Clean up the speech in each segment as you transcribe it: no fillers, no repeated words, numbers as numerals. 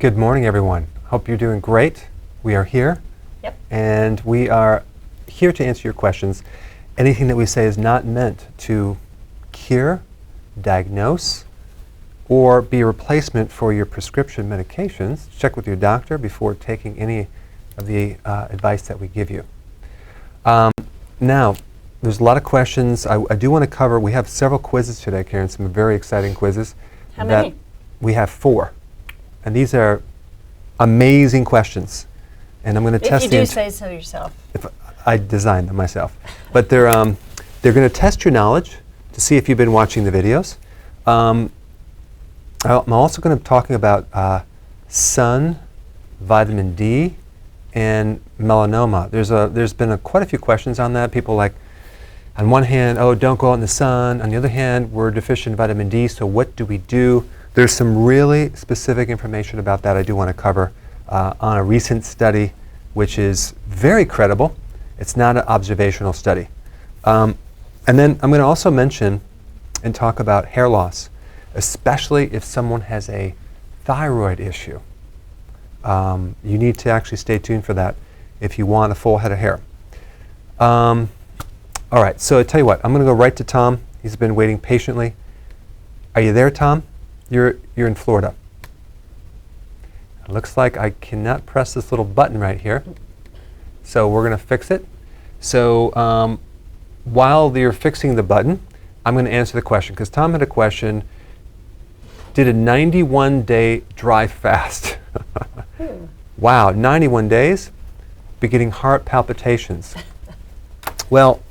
Good morning, everyone. Hope you're doing great. We are here. Yep. And we are here to answer your questions. Anything that we say is not meant to cure, diagnose, or be a replacement for your prescription medications. Check with your doctor before taking any of the advice that we give you. Now, there's a lot of questions. I do want to cover, we have several quizzes today, Karen, some very exciting quizzes. How many? We have 4. And these are amazing questions. And I'm going to test If you do say so yourself. If I designed them myself. But they're going to test your knowledge to see if you've been watching the videos. I'm also going to be talking about sun, vitamin D, and melanoma. There's been quite a few questions on that. People like, on one hand, oh, don't go out in the sun. On the other hand, we're deficient in vitamin D, so what do we do? There's some really specific information about that I do want to cover on a recent study, which is very credible. It's not an observational study. And then I'm going to also mention and talk about hair loss, especially if someone has a thyroid issue. You need to actually stay tuned for that if you want a full head of hair. All right, so I tell you what, I'm going to go right to Tom. He's been waiting patiently. Are you there, Tom? You're in Florida. It looks like I cannot press this little button right here. So we're going to fix it. So while you're fixing the button, I'm going to answer the question, because Tom had a question. Did a 91-day dry fast. Wow, 91 days? Beginning heart palpitations. Well,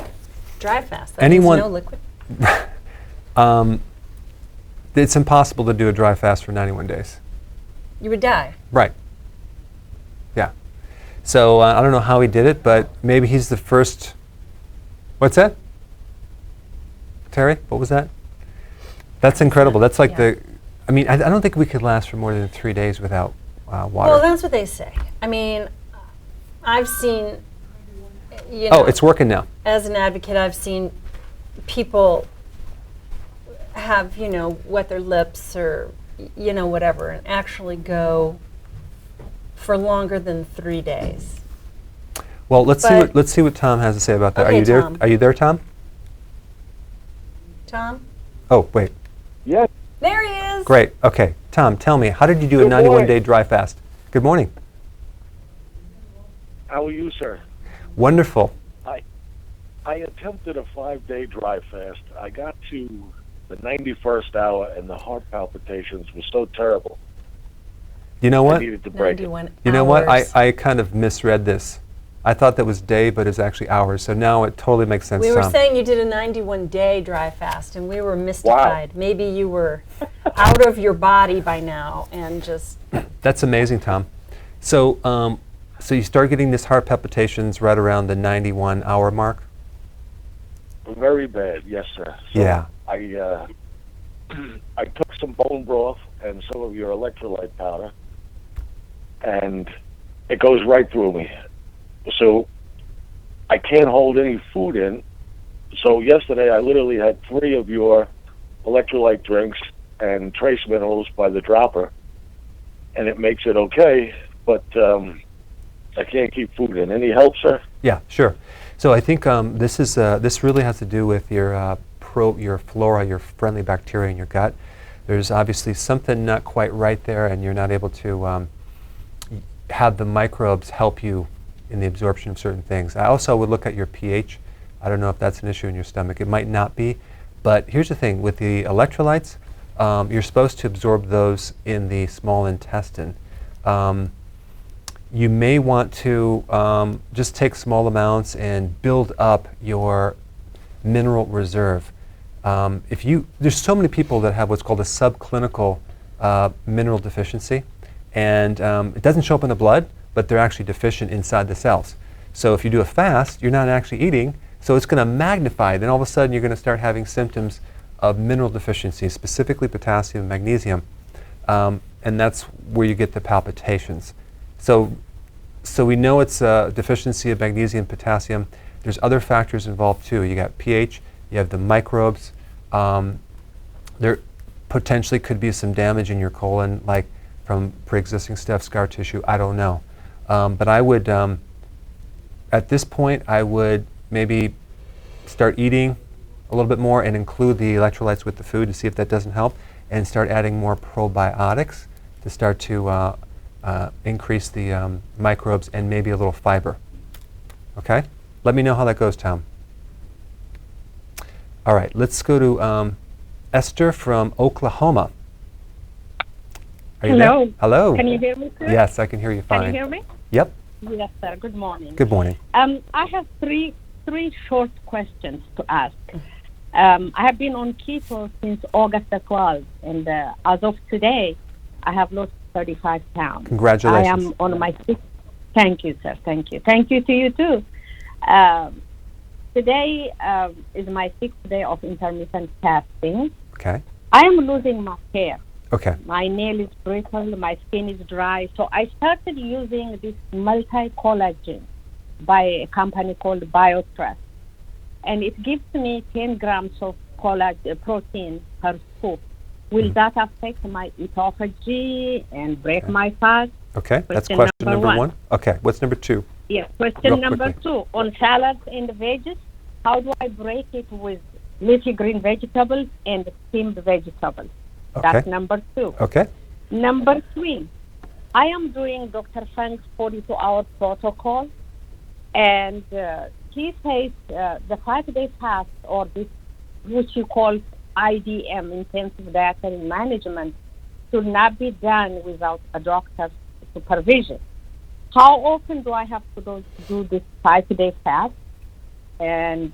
dry fast. That means no liquid. It's impossible to do a dry fast for 91 days. You would die. Right. Yeah. So I don't know how he did it, but maybe he's the first. What's that? Terry, what was that? That's incredible. That's like I mean, I don't think we could last for more than 3 days without water. Well, that's what they say. I mean, I've seen, you oh, know, it's working now. As an advocate, I've seen people have, wet their lips or, whatever, and actually go for longer than 3 days. Well, let's see what Tom has to say about that. Okay, Are you there? Tom. Are you there, Tom? Tom? Oh, wait. Yes. There he is. Great. Okay. Tom, tell me, how did you do a 91-day dry fast? Good morning. How are you, sir? Wonderful. I attempted a 5-day dry fast. I got to the 91st hour, and the heart palpitations were so terrible. You know what? I needed to break it. You know what? I kind of misread this. I thought that was day, but it's actually hours. So now it totally makes sense, We were Tom. saying you did a 91-day dry fast, and we were mystified. Wow. Maybe you were out of your body by now and just... That's amazing, Tom. So, so you start getting this heart palpitations right around the 91-hour mark? Very bad, yes, sir. So yeah. I took some bone broth and some of your electrolyte powder, and it goes right through me. So I can't hold any food in. So yesterday I literally had 3 of your electrolyte drinks and trace minerals by the dropper, and it makes it okay, but I can't keep food in. Any help, sir? Yeah, sure. So I think this really has to do with your flora, your friendly bacteria in your gut. There's obviously something not quite right there, and you're not able to have the microbes help you in the absorption of certain things. I also would look at your pH. I don't know if that's an issue in your stomach. It might not be, but here's the thing. With the electrolytes, you're supposed to absorb those in the small intestine. You may want to just take small amounts and build up your mineral reserve. There's so many people that have what's called a subclinical mineral deficiency, and it doesn't show up in the blood, but they're actually deficient inside the cells. So if you do a fast, you're not actually eating, so it's going to magnify. Then all of a sudden you're going to start having symptoms of mineral deficiency, specifically potassium and magnesium, and that's where you get the palpitations. So we know it's a deficiency of magnesium, potassium. There's other factors involved too. You got pH, you have the microbes. There potentially could be some damage in your colon, like from pre-existing stuff, scar tissue, I don't know. But I would, at this point, I would maybe start eating a little bit more and include the electrolytes with the food to see if that doesn't help, and start adding more probiotics to start to increase the microbes and maybe a little fiber. Okay? Let me know how that goes, Tom. All right, let's go to Esther from Oklahoma. Are you Hello. there? Hello. Can you hear me, sir? Yes, I can hear you fine. Can you hear me? Yep. Yes, sir. Good morning. Good morning. I have three short questions to ask. I have been on keto since August the 12th, and as of today, I have lost 35 pounds. Congratulations. I am on my sixth. Thank you, sir. Thank you. Thank you to you, too. Today is my 6th day of intermittent fasting. Okay. I am losing my hair. Okay. My nail is brittle, my skin is dry. So I started using this multi-collagen by a company called BioTrust. And it gives me 10 grams of collagen protein per scoop. Will that affect my autophagy and break my fast? Okay, that's question number one. Okay, what's number two? Yes, question number two. On salads and veggies, how do I break it with leafy green vegetables and steamed vegetables? Okay. That's number two. Okay. Number three, I am doing Dr. Frank's 42-hour protocol, and he says the 5-day fast, or this, which you call IDM, intensive dietary management, should not be done without a doctor's supervision. How often do I have to do this 5-day fast? And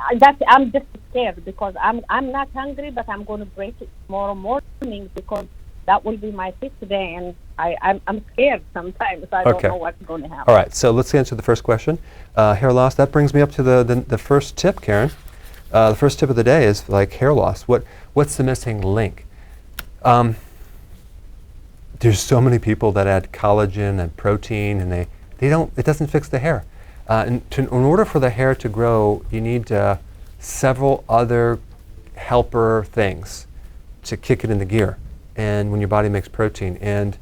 I'm just scared because I'm not hungry, but I'm going to break it tomorrow morning because that will be my 5th day, and I'm scared sometimes. I don't know what's going to happen. All right, so let's answer the first question. Hair loss, that brings me up to the first tip, Karen. The first tip of the day is like hair loss. What's the missing link? There's so many people that add collagen and protein, and it doesn't fix the hair. In order for the hair to grow, you need several other helper things to kick it into gear. And when your body makes protein, and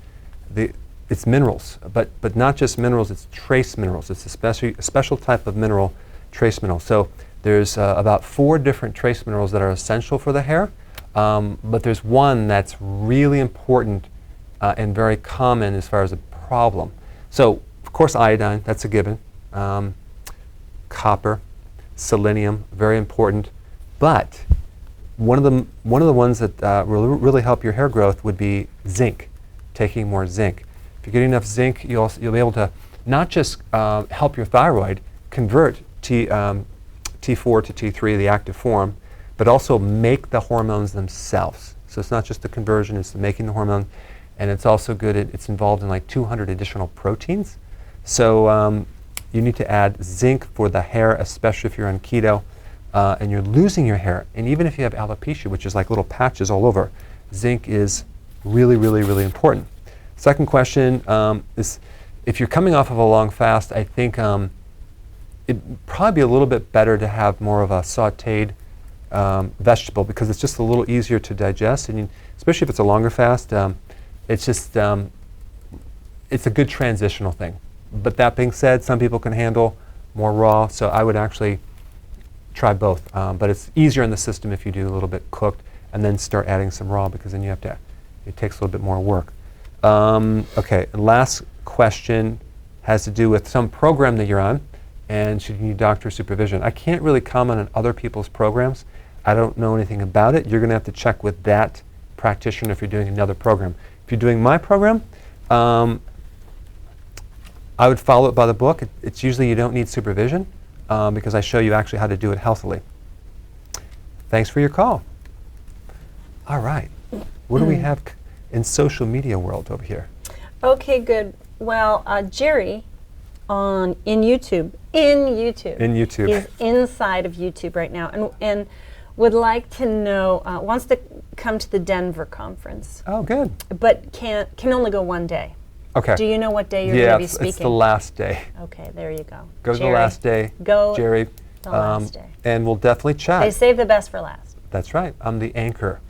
it's minerals, but not just minerals. It's trace minerals. It's a special type of mineral, trace mineral. So there's about 4 different trace minerals that are essential for the hair, but there's one that's really important and very common as far as a problem. So of course iodine, that's a given. Copper, selenium, very important. But one of the ones that will really help your hair growth would be zinc. Taking more zinc. If you get enough zinc, you'll be able to not just help your thyroid convert T4 to T3, the active form, but also make the hormones themselves. So it's not just the conversion; it's the making the hormone, and it's also good. It's involved in like 200 additional proteins. So you need to add zinc for the hair, especially if you're on keto and you're losing your hair. And even if you have alopecia, which is like little patches all over, zinc is really, really, really important. Second question is, if you're coming off of a long fast, I think it'd probably be a little bit better to have more of a sautéed vegetable, because it's just a little easier to digest, and especially if it's a longer fast, it's just it's a good transitional thing. But that being said, some people can handle more raw, so I would actually try both. But it's easier in the system if you do a little bit cooked and then start adding some raw, because then you have to, it takes a little bit more work. Okay, last question has to do with some program that you're on, and should you need doctor supervision. I can't really comment on other people's programs. I don't know anything about it. You're going to have to check with that practitioner if you're doing another program. If you're doing my program, I would follow it by the book. It's usually you don't need supervision because I show you actually how to do it healthily. Thanks for your call. All right. What do we have in social media world over here? Okay, good. Well, Jerry in YouTube. He's inside of YouTube right now and would like to know, wants to come to the Denver conference. Oh, good. But can only go one day. Okay. Do you know what day you're going to be speaking? Yeah, it's the last day. Okay, there you go. Go to the last day. Go Jerry. The last day. And we'll definitely chat. They save the best for last. That's right. I'm the anchor.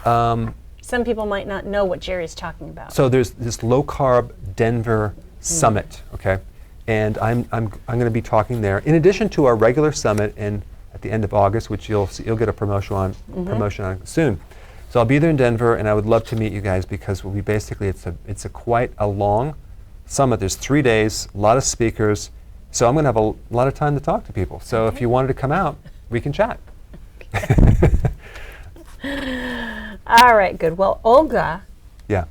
Some people might not know what Jerry's talking about. So there's this low carb Denver summit, okay, and I'm going to be talking there in addition to our regular summit at the end of August, which you'll get a promotion on soon. So I'll be there in Denver, and I would love to meet you guys because it's a quite a long summit. There's 3 days, a lot of speakers, so I'm going to have a lot of time to talk to people. So if you wanted to come out, we can chat. All right, good. Well, Olga Yeah.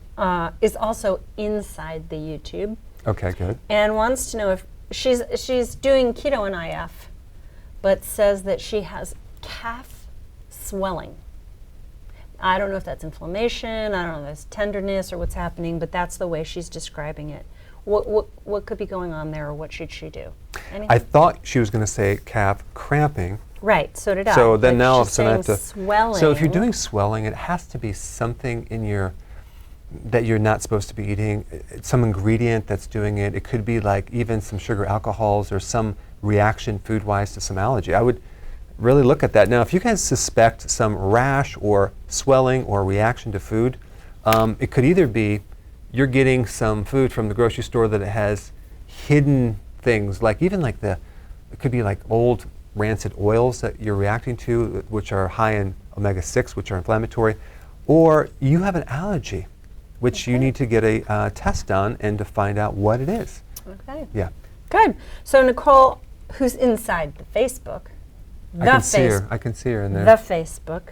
is also inside the YouTube Okay, good. and wants to know if she's doing keto and IF, but says that she has calf swelling. I don't know if that's inflammation, I don't know if that's tenderness or what's happening, but that's the way she's describing it. What could be going on there, or what should she do? Anything? I thought she was going to say calf cramping. Right, so did I. So then but now she's I have to. swelling. So if you're doing swelling, it has to be something that you're not supposed to be eating. Some ingredient that's doing it. It could be like even some sugar alcohols or some reaction food-wise to some allergy. I would really look at that. Now, if you guys suspect some rash or swelling or reaction to food, it could either be you're getting some food from the grocery store that it has hidden things, like even like it could be like old rancid oils that you're reacting to, which are high in omega-6, which are inflammatory, or you have an allergy, which you need to get a test done and to find out what it is. Okay. Yeah. Good. So Nicole, who's inside the Facebook, I can see her in there. the Facebook,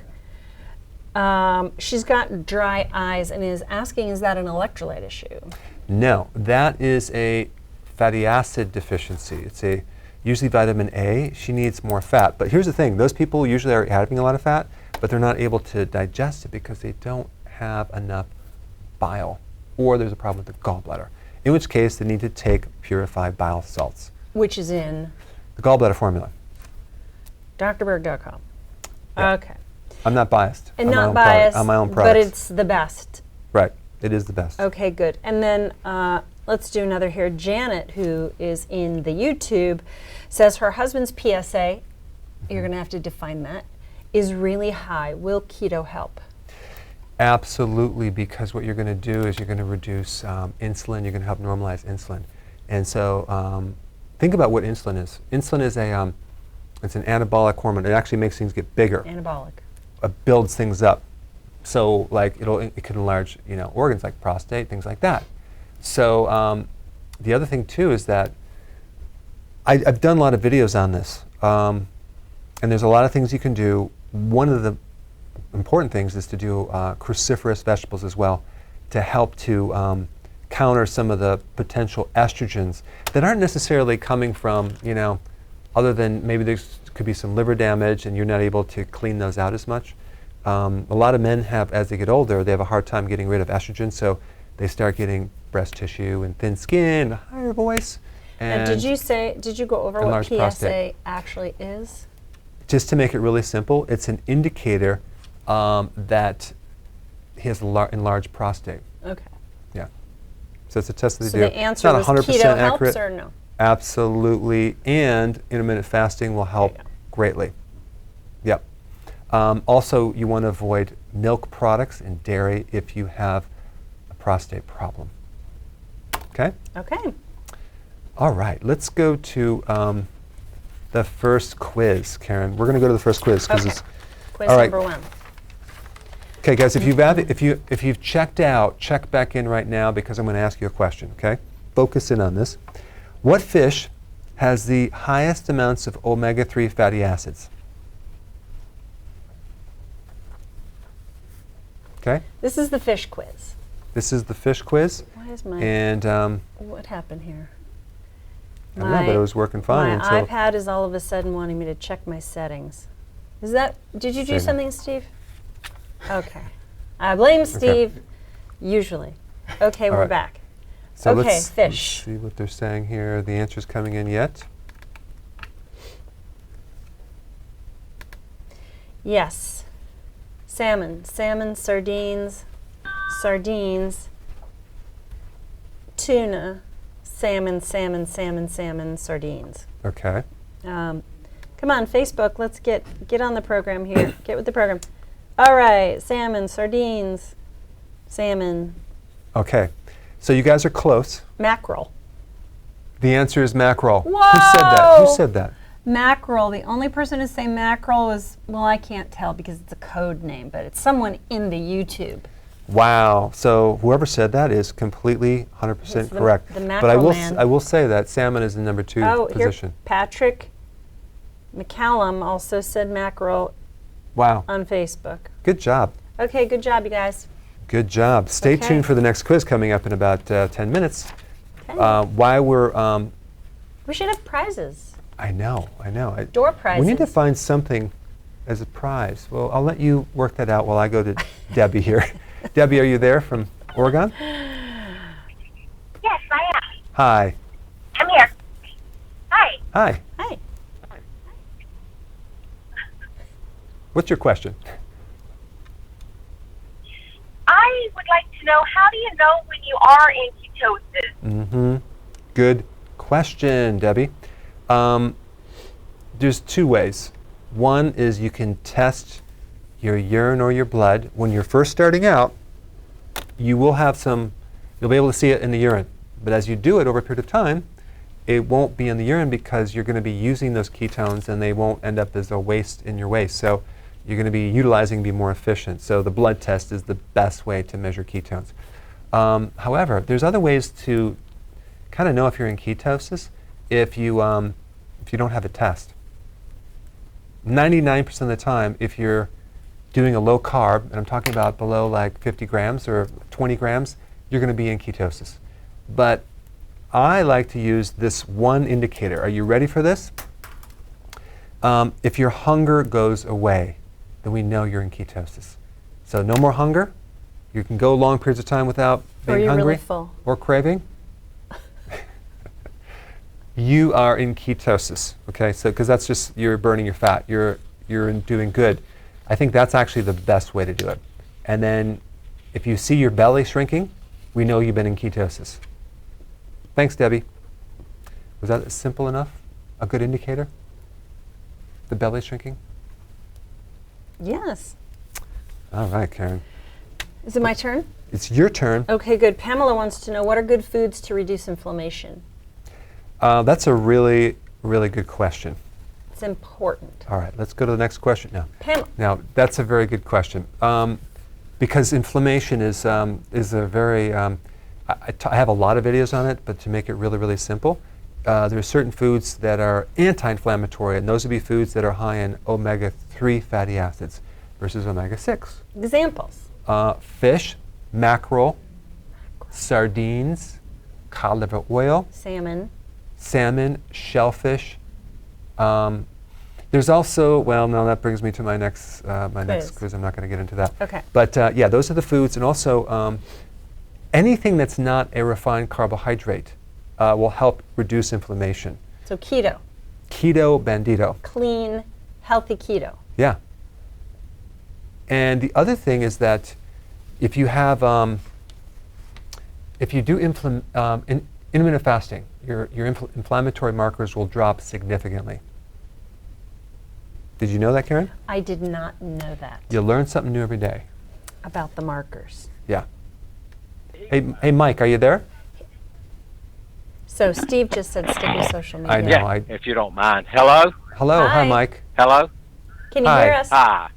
she's got dry eyes and is asking, is that an electrolyte issue? No, that is a fatty acid deficiency. It's usually vitamin A. She needs more fat. But here's the thing, those people usually are having a lot of fat, but they're not able to digest it because they don't have enough bile, or there's a problem with the gallbladder, in which case they need to take purified bile salts. Which is in The gallbladder formula. drberg.com. Yeah. Okay. I'm not biased. And I'm not biased, I'm my own but product. it's the best. Right, it is the best. Okay, good. And then let's do another here. Janet, who is in the YouTube, says her husband's PSA, you're going to have to define that, is really high. Will keto help? Absolutely, because what you're going to do is you're going to reduce insulin. You're going to help normalize insulin. And so think about what insulin is. Insulin is it's an anabolic hormone. It actually makes things get bigger. Anabolic. Builds things up. So like it can enlarge organs like prostate, things like that. So the other thing too is that I've done a lot of videos on this, and there's a lot of things you can do. One of the important things is to do cruciferous vegetables as well, to help to counter some of the potential estrogens that aren't necessarily coming from other than maybe there could be some liver damage and you're not able to clean those out as much. A lot of men have, as they get older, they have a hard time getting rid of estrogen, so they start getting breast tissue and thin skin, a higher voice. And did you go over what enlarged PSA prostate. actually is? Just to make it really simple, it's an indicator that he has enlarged prostate. Okay. Yeah. So it's a test that they So do. the answer it's was not 100% keto accurate. helps or no? Absolutely, and intermittent fasting will help There you go. greatly. Yep. Also, you want to avoid milk products and dairy if you have a prostate problem. Okay? Okay. All right, let's go to the first quiz, Karen. We're going to go to the first quiz because Okay. it's Quiz all right. number 1. Okay, guys. If you've checked out, check back in right now because I'm going to ask you a question. Okay, focus in on this. What fish has the highest amounts of omega-3 fatty acids? Okay, This is the fish quiz. this is the fish quiz, Why is my and what happened here? I don't know, but it was working fine. My iPad is all of a sudden wanting me to check my settings. Is that? Did you do Same. something, Steve? Okay. I blame Steve. Usually. Okay, All we're right. back. So Okay, let's fish. see what they're saying here. The answer's coming in yet? Yes. Salmon, sardines, tuna, salmon, sardines. Okay. Come on, Facebook, let's get on the program here. Get with the program. All right, salmon, sardines, salmon, Okay. So you guys are close. mackerel. The answer is mackerel. Whoa! Who said that? Who said that? Mackerel. The only person to say mackerel was, well, I can't tell because it's a code name, but it's someone in the YouTube. Wow. So whoever said that is completely 100% It's the- correct. the but mackerel man. I will say that salmon is the number 2 position. Here, Patrick McCallum also said mackerel Wow. on Facebook. Good job. Okay, good job, you guys. Good job. Stay Okay. tuned for the next quiz coming up in about 10 minutes. Okay. While we're, We should have prizes. I know. Door prizes. We need to find something as a prize. Well, I'll let you work that out while I go to Debbie here. Debbie, are you there from Oregon? Yes, I am. Hi. I'm here. Hi. Hi. Hi. What's your question? I would like to know, how do you know when you are in ketosis? Mm-hmm. Good question, Debbie. There's 2 ways. One is you can test your urine or your blood. When you're first starting out, you'll be able to see it in the urine. But as you do it over a period of time, it won't be in the urine because you're going to be using those ketones and they won't end up as a waste in your waste. So you're going to be utilizing, be more efficient. So the blood test is the best way to measure ketones. However, there's other ways to kind of know if you're in ketosis if you don't have a test. 99% of the time, if you're doing a low carb, and I'm talking about below like 50 grams or 20 grams, you're going to be in ketosis. But I like to use this one indicator. Are you ready for this? If your hunger goes away, then we know you're in ketosis. So no more hunger. You can go long periods of time without being you're hungry really full. or craving. You are in ketosis, okay? So because that's just you're burning your fat. You're doing good. I think that's actually the best way to do it. And then if you see your belly shrinking, we know you've been in ketosis. Thanks, Debbie. Was that simple enough? A good indicator? The belly shrinking? Yes. All right, Karen. Is it my turn? It's your turn. Okay, good. Pamela wants to know, what are good foods to reduce inflammation? That's a really, really good question. It's important. All right, let's go to the next question now. Pam, That's a very good question. Because inflammation is a very, I have a lot of videos on it, but to make it really, really simple, there are certain foods that are anti-inflammatory, and those would be foods that are high in omega-3 fatty acids versus omega-6. examples. Fish, mackerel, sardines, cod liver oil, salmon, shellfish. There's also, well, no, that brings me to my next quiz. I'm not going to get into that. Okay. But yeah, those are the foods, and also anything that's not a refined carbohydrate will help reduce inflammation. So keto. Keto bandito. Clean, healthy keto. Yeah. And the other thing is that if you have, if you do intermittent fasting, your inflammatory markers will drop significantly. Did you know that, Karen? I did not know that You learn something new every day. about the markers. Yeah. Hey, Mike, are you there? So Steve just said stick with social media. I know. Yeah, if you don't mind. Hello? Hello. Hi, Hi. Mike. Hello? Can you Hi. hear us? Hi.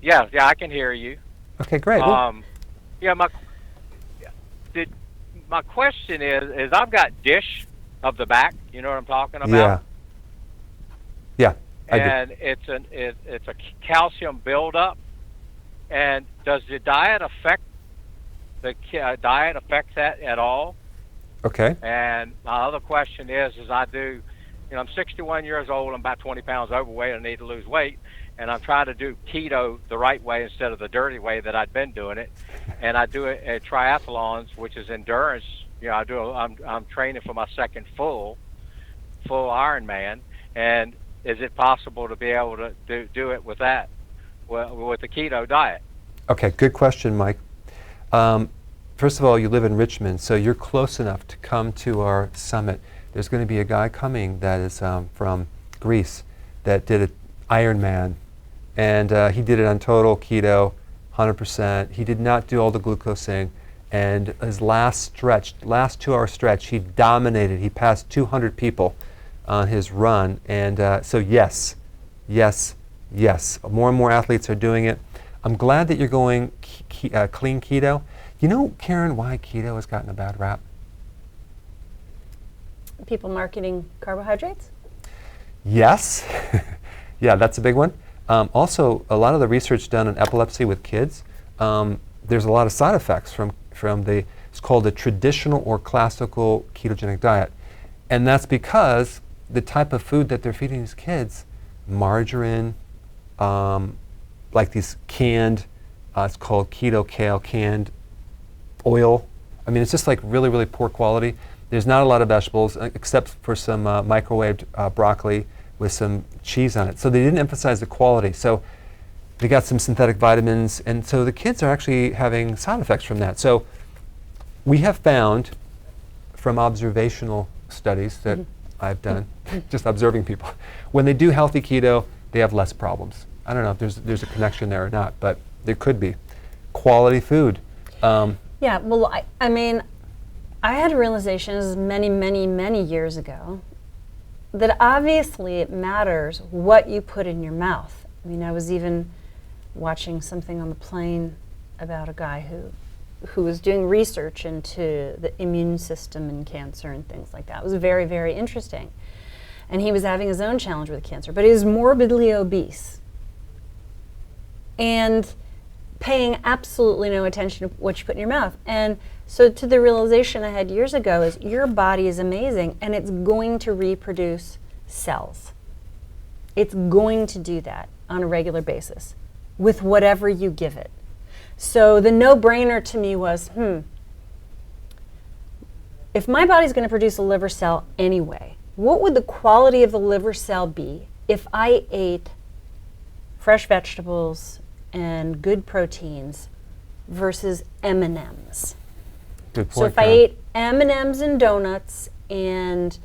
Yeah, I can hear you. Okay, great. Yeah, my question is I've got dish of the back. You know what I'm talking about? Yeah. I do. And it's a calcium buildup. And does the diet affect that at all? Okay. And my other question is I'm 61 years old, I'm about 20 pounds overweight, I need to lose weight, and I'm trying to do keto the right way instead of the dirty way that I'd been doing it. And I do it at triathlons, which is endurance. I'm training for my second full Ironman. And is it possible to be able to do it with that, with the keto diet? Okay, good question, Mike. First of all, you live in Richmond, so you're close enough to come to our summit. There's going to be a guy coming that is from Greece that did an Ironman and he did it on total keto, 100%. He did not do all the glucose thing. And his last 2-hour stretch, he dominated. He passed 200 people on his run. And so yes, yes, yes. More and more athletes are doing it. I'm glad that you're going clean keto. You know, Karen, why keto has gotten a bad rap? People marketing carbohydrates? Yes. Yeah, that's a big one. Also, a lot of the research done on epilepsy with kids, there's a lot of side effects from it's called the traditional or classical ketogenic diet. And that's because the type of food that they're feeding these kids, margarine, like these canned, it's called keto kale, canned oil. I mean, it's just like really, really poor quality. There's not a lot of vegetables except for some microwaved broccoli with some cheese on it. So they didn't emphasize the quality. So they got some synthetic vitamins, and so the kids are actually having side effects from that. So we have found from observational studies that I've done, just observing people, when they do healthy keto, they have less problems. I don't know if there's a connection there or not, but there could be. Quality food. Yeah, well, I mean, I had a realization many years ago that obviously it matters what you put in your mouth. I mean, I was even watching something on the plane about a guy who was doing research into the immune system and cancer and things like that. It was very, very interesting. And he was having his own challenge with cancer, but he was morbidly obese and paying absolutely no attention to what you put in your mouth. And so to the realization I had years ago is your body is amazing and it's going to reproduce cells. It's going to do that on a regular basis with whatever you give it. So the no-brainer to me was, if my body's going to produce a liver cell anyway, what would the quality of the liver cell be if I ate fresh vegetables and good proteins versus M&Ms? Good point. So if I ate M&Ms and donuts and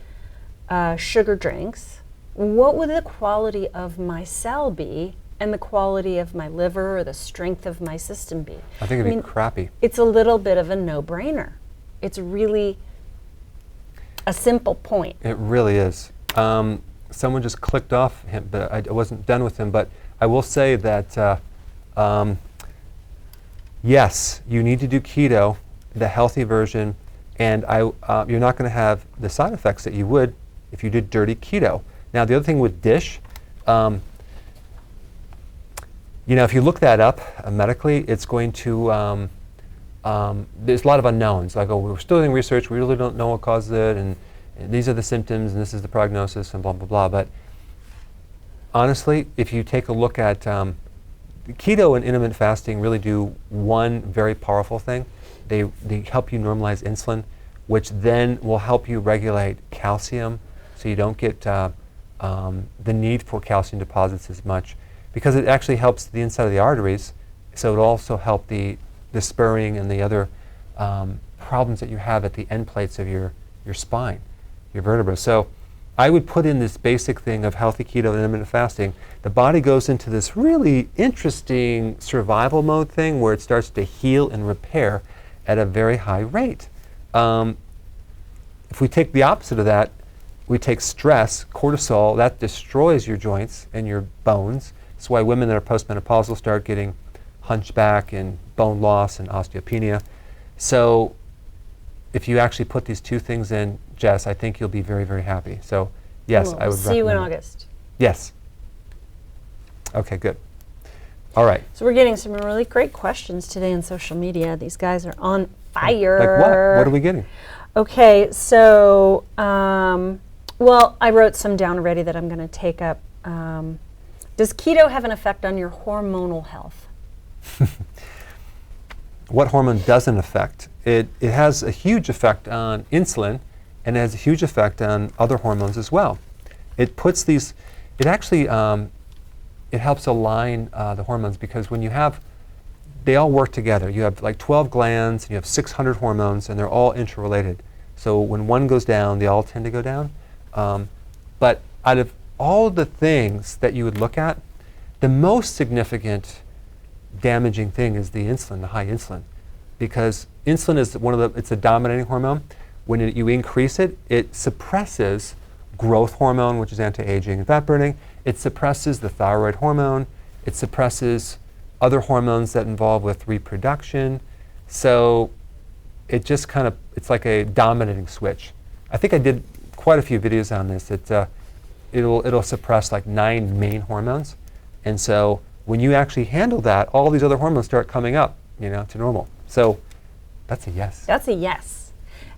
sugar drinks, what would the quality of my cell be and the quality of my liver or the strength of my system be? I think it'd be crappy. It's a little bit of a no-brainer. It's really a simple point. It really is. Someone just clicked off him, but I wasn't done with him. But I will say that yes, you need to do keto, the healthy version, and you're not going to have the side effects that you would if you did dirty keto. Now, the other thing with DISH, if you look that up medically, it's going to, there's a lot of unknowns. Like, we're still doing research, we really don't know what causes it, and these are the symptoms, and this is the prognosis, and blah, blah, blah. But honestly, if you take a look at keto and intermittent fasting really do one very powerful thing. They help you normalize insulin, which then will help you regulate calcium, so you don't get the need for calcium deposits as much, because it actually helps the inside of the arteries. So it'll also help the spurring and the other problems that you have at the end plates of your spine, your vertebrae. So I would put in this basic thing of healthy keto and intermittent fasting. The body goes into this really interesting survival mode thing where it starts to heal and repair at a very high rate. If we take the opposite of that, we take stress, cortisol, that destroys your joints and your bones. That's why women that are postmenopausal start getting hunchback and bone loss and osteopenia. So if you actually put these two things in, Jess, I think you'll be very, very happy. So yes, I would see you in recommend it. August. Yes. Okay, good. All right. So we're getting some really great questions today on social media. These guys are on fire. Like what? What are we getting? Okay, so, well, I wrote some down already that I'm going to take up. Does keto have an effect on your hormonal health? What hormone doesn't affect? It has a huge effect on insulin, and it has a huge effect on other hormones as well. It puts these, it actually, it helps align the hormones, because when you have, they all work together. You have like 12 glands, and you have 600 hormones, and they're all interrelated. So when one goes down, they all tend to go down. But out of all the things that you would look at, The most significant damaging thing is the insulin, the high insulin, because insulin is it's a dominating hormone. When you increase it, it suppresses growth hormone, which is anti-aging and fat burning. It suppresses the thyroid hormone. It suppresses other hormones that involve with reproduction. So it just it's like a dominating switch. I think I did quite a few videos on this. It'll suppress like 9 main hormones. And so when you actually handle that, all these other hormones start coming up, to normal. So that's a yes. That's a yes.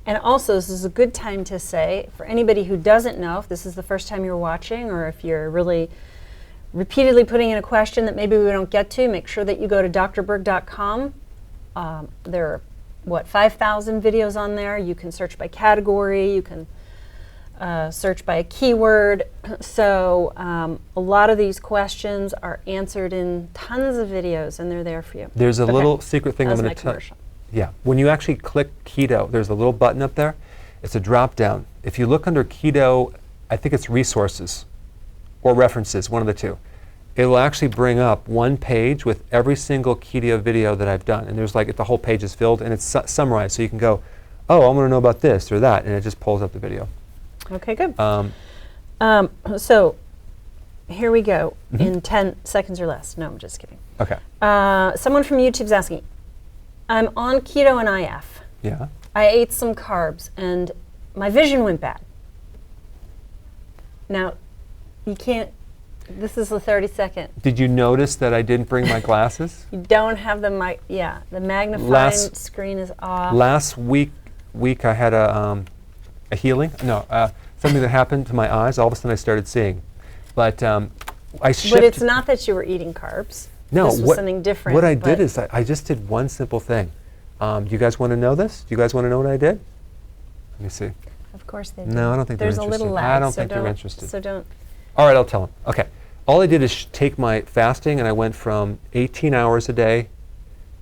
And also, this is a good time to say, for anybody who doesn't know, if this is the first time you're watching, or if you're really repeatedly putting in a question that maybe we don't get to, make sure that you go to drberg.com. There are, 5,000 videos on there. You can search by category. You can search by a keyword. So a lot of these questions are answered in tons of videos, and they're there for you. There's a little secret thing I'm going to tell you. Yeah, when you actually click keto, there's a little button up there. It's a drop down. If you look under keto, I think it's resources or references, one of the two. It will actually bring up one page with every single keto video that I've done. And there's the whole page is filled and it's summarized. So you can go, oh, I want to know about this or that. And it just pulls up the video. Okay, good. So here we go in 10 seconds or less. No, I'm just kidding. Okay. Someone from YouTube's asking, I'm on keto and IF. Yeah. I ate some carbs and my vision went bad. Now, you can't, this is the 30-second. Did you notice that I didn't bring my glasses? You don't have the the magnifying screen is off. Last week I had a healing. No, something that happened to my eyes. All of a sudden I started seeing. But I shipped. But it's not that you were eating carbs. No, this was something different. What I did is I just did one simple thing. Do you guys want to know this? Do you guys want to know what I did? Let me see. Of course they do. No, I don't think they're interested. There's a little lag. I don't think they're interested. So don't. All right, I'll tell them. Okay. All I did is take my fasting, and I went from 18 hours a day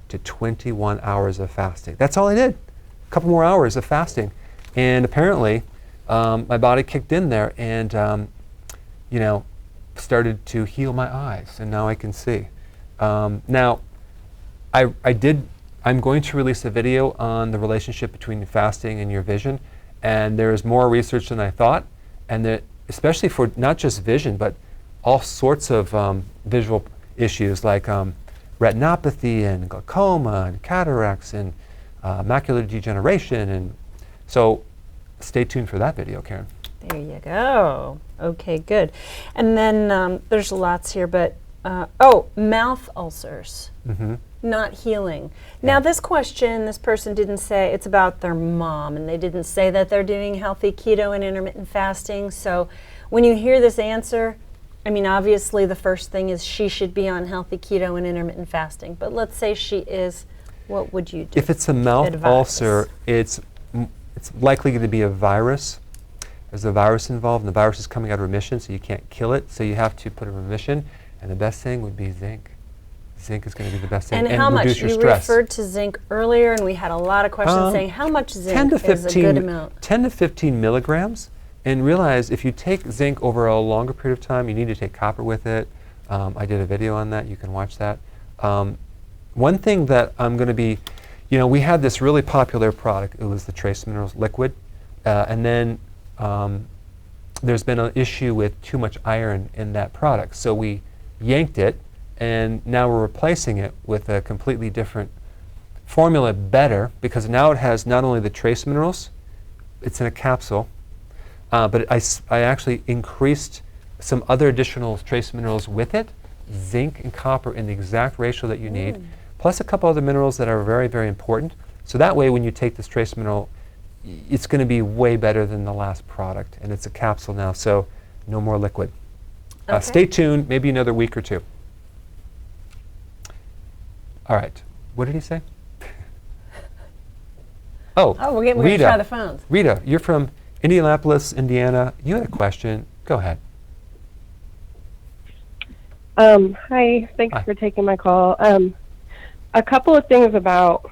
to 21 hours of fasting. That's all I did. A couple more hours of fasting. And apparently, my body kicked in there and, started to heal my eyes, and now I can see. Now, I'm going to release a video on the relationship between fasting and your vision, and there is more research than I thought, and that especially for not just vision, but all sorts of visual issues like retinopathy and glaucoma and cataracts and macular degeneration. And so stay tuned for that video, Karen. There you go. Okay, good. And then there's lots here, but mouth ulcers, not healing. Now this question, this person didn't say, it's about their mom, and they didn't say that they're doing healthy keto and intermittent fasting. So when you hear this answer, I mean, obviously the first thing is she should be on healthy keto and intermittent fasting. But let's say she is, what would you do? If it's a mouth ulcer, it's likely going to be a virus. There's a virus involved, and the virus is coming out of remission, so you can't kill it. So you have to put it in remission, and the best thing would be zinc. Zinc is going to be the best thing, and how much? Reduce your you stress. Referred to zinc earlier, and we had a lot of questions saying how much zinc is a good amount? 10 to 15 milligrams. And realize if you take zinc over a longer period of time, you need to take copper with it. I did a video on that. You can watch that. One thing that I'm going to be, we had this really popular product. It was the Trace Minerals Liquid. And then there's been an issue with too much iron in that product. So we yanked it, and now we're replacing it with a completely different formula, better, because now it has not only the trace minerals, it's in a capsule, but I actually increased some other additional trace minerals with it, zinc and copper in the exact ratio that you need, plus a couple other minerals that are very, very important. So that way when you take this trace mineral, it's going to be way better than the last product. And it's a capsule now, so no more liquid. Okay. Stay tuned, maybe another week or two. All right. What did he say? We're going to try the phones. Rita, you're from Indianapolis, Indiana. You had a question. Go ahead. Hi. Thanks for taking my call. A couple of things about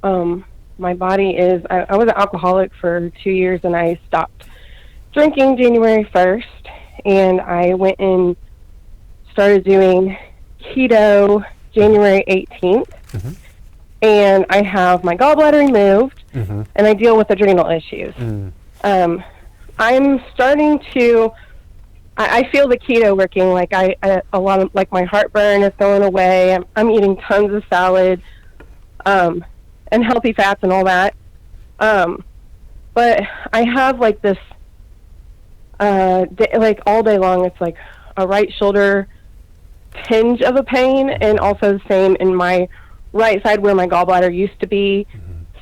my body is I was an alcoholic for 2 years, and I stopped drinking January 1st, and I went and started doing keto January 18th, Mhm. and I have my gallbladder removed, Mhm. and I deal with adrenal issues. I'm starting to. I feel the keto working. Like a lot of like my heartburn is going away. I'm eating tons of salad, and healthy fats and all that. But I have like this, like all day long. It's like a right shoulder tinge of a pain, and also the same in my right side where my gallbladder used to be.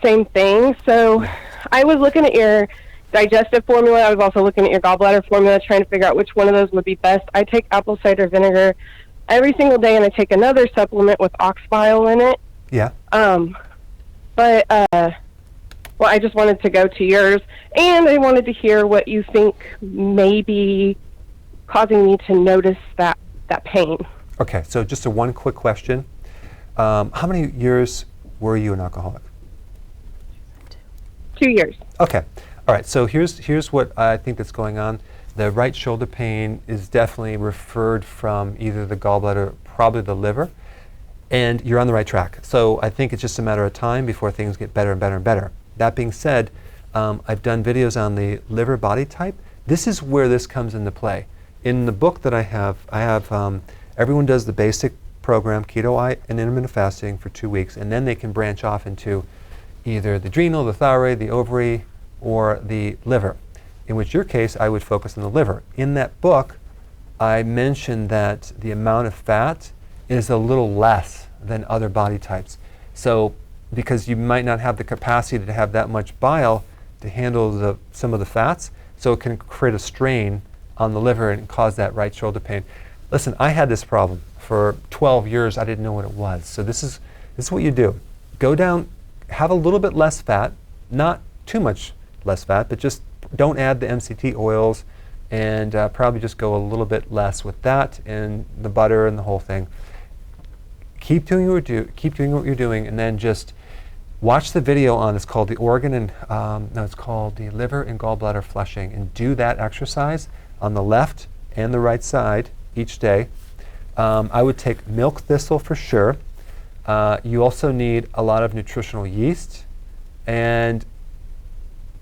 Same thing. So I was looking at your digestive formula. I was also looking at your gallbladder formula, trying to figure out which one of those would be best. I take apple cider vinegar every single day, and I take another supplement with ox bile in it. Yeah. But well, I just wanted to go to yours, and I wanted to hear what you think may be causing me to notice that pain. Okay, so just one quick question. How many years were you an alcoholic? 2 years. Okay. All right. So here's what I think that's going on. The right shoulder pain is definitely referred from either the gallbladder, probably the liver, and you're on the right track. So I think it's just a matter of time before things get better and better and better. That being said, I've done videos on the liver body type. This is where this comes into play. In the book that I have everyone does the basic program, keto and intermittent fasting for 2 weeks, and then they can branch off into either the adrenal, the thyroid, the ovary, or the liver, in which your case I would focus on the liver. In that book, I mentioned that the amount of fat is a little less than other body types. So because you might not have the capacity to have that much bile to handle some of the fats, so it can create a strain on the liver and cause that right shoulder pain. Listen, I had this problem for 12 years. I didn't know what it was. So this is what you do. Go down, have a little bit less fat, not too much less fat, but just don't add the MCT oils, and probably just go a little bit less with that and the butter and the whole thing. Keep doing what you're doing, and then just watch the video on. It's called the it's called the liver and gallbladder flushing, and do that exercise on the left and the right side each day. I would take milk thistle for sure. You also need a lot of nutritional yeast, and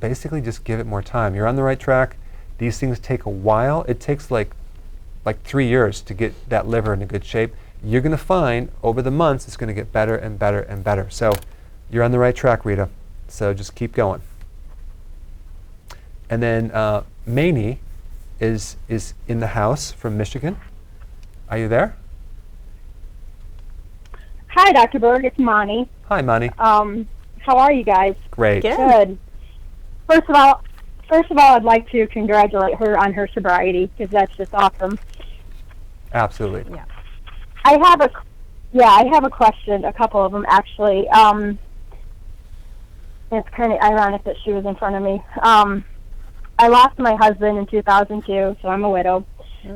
basically just give it more time. You're on the right track. These things take a while. It takes like 3 years to get that liver in a good shape. You're going to find over the months it's going to get better and better and better. So you're on the right track, Rita. So just keep going. And then Maney is in the house from Michigan. Are you there? Hi, Dr. Berg. It's Monty. Hi, Monty. How are you guys? Great. Good. First of all, I'd like to congratulate her on her sobriety, because that's just awesome. Absolutely. Yeah. I have a question, a couple of them actually. It's kind of ironic that she was in front of me. I lost my husband in 2002, so I'm a widow.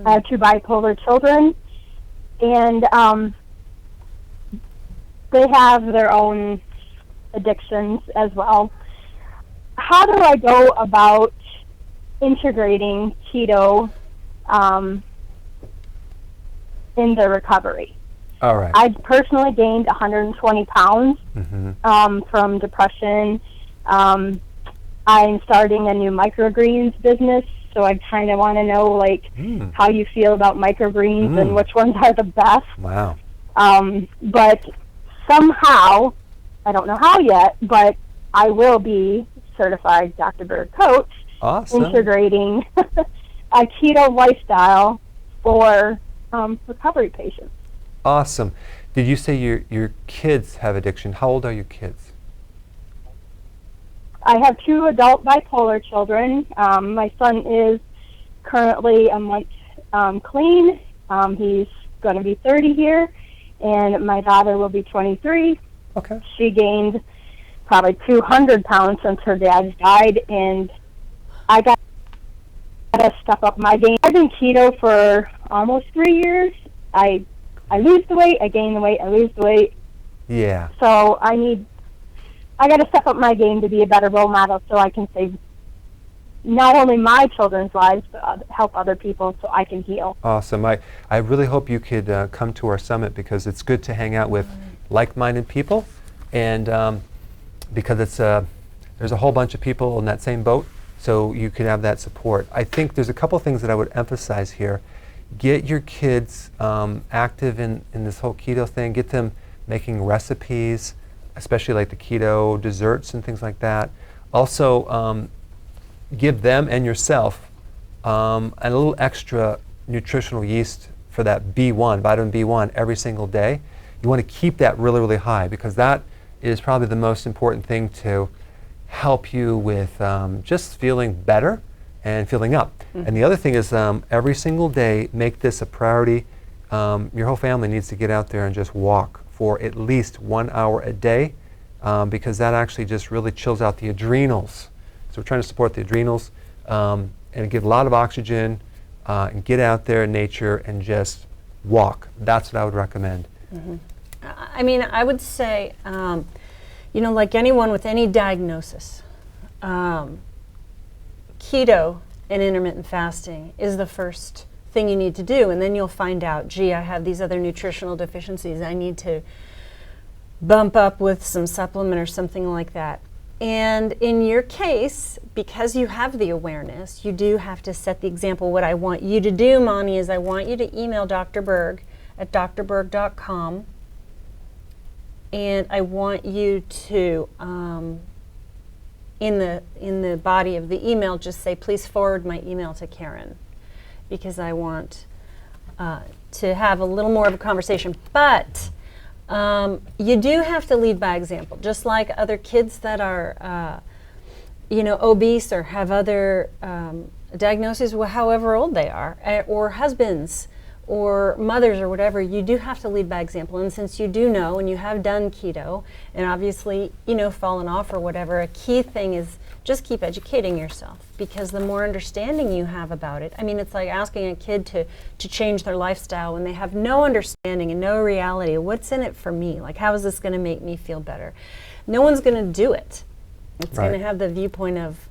I have 2 bipolar children, and they have their own addictions as well. How do I go about integrating keto in the recovery? All right. I personally gained 120 pounds from depression. I'm starting a new microgreens business, so I kind of want to know how you feel about microgreens and which ones are the best. Wow. But somehow, I don't know how yet, but I will be certified Dr. Berg coach, Awesome. integrating a keto lifestyle for recovery patients. Awesome. Did you say your kids have addiction? How old are your kids? I have 2 adult bipolar children. My son is currently a month clean. He's going to be 30 here, and my daughter will be 23. Okay. She gained probably 200 pounds since her dad died, and I got to step up my game. I've been keto for almost 3 years. I lose the weight, I gain the weight, I lose the weight. Yeah. So I got to step up my game to be a better role model so I can save not only my children's lives, but help other people so I can heal. Awesome. I really hope you could come to our summit, because it's good to hang out with like-minded people, and because it's there's a whole bunch of people in that same boat, so you can have that support. I think there's a couple things that I would emphasize here. Get your kids active in this whole keto thing. Get them making recipes, especially like the keto desserts and things like that. Also, give them and yourself a little extra nutritional yeast for that B1, vitamin B1, every single day. You want to keep that really, really high, because that is probably the most important thing to help you with just feeling better and filling up. And the other thing is, every single day, make this a priority. Your whole family needs to get out there and just walk for at least 1 hour a day, because that actually just really chills out the adrenals. So we're trying to support the adrenals and give a lot of oxygen, and get out there in nature and just walk. That's what I would recommend. I mean, I would say, you know, like anyone with any diagnosis, keto and intermittent fasting is the first thing you need to do, and then you'll find out, gee, I have these other nutritional deficiencies. I need to bump up with some supplement or something like that. And in your case, because you have the awareness, you do have to set the example. What I want you to do, Moni, is I want you to email Dr. Berg at drberg.com, and I want you to, in the body of the email, just say, please forward my email to Karen, because I want to have a little more of a conversation. But you do have to lead by example, just like other kids that are, you know, obese or have other diagnoses, however old they are, or husbands or mothers or whatever. You do have to lead by example. And since you do know and you have done keto and obviously, you know, fallen off or whatever, a key thing is just keep educating yourself, because the more understanding you have about it, I mean, it's like asking a kid to change their lifestyle when they have no understanding and no reality. What's in it for me? Like, how is this going to make me feel better? No one's going to do it. It's going to have the viewpoint of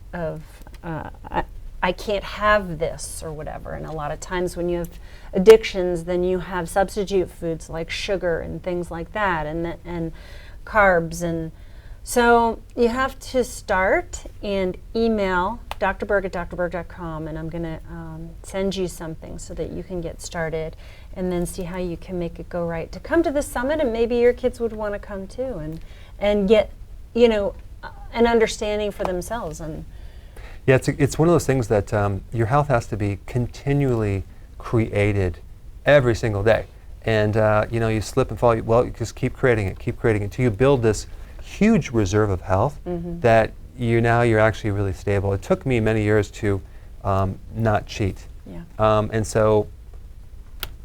I can't have this or whatever. And a lot of times when you have addictions, then you have substitute foods like sugar and things like that, and carbs. And so you have to start and email drberg at drberg.com, and I'm going to send you something so that you can get started and then see how you can make it go right to come to the summit. And maybe your kids would want to come too, and get, you know, an understanding for themselves. And yeah, it's one of those things that your health has to be continually created every single day. And you know, you slip and fall, well, you just keep creating it until you build this huge reserve of health that you're actually really stable. It took me many years to not cheat. And so,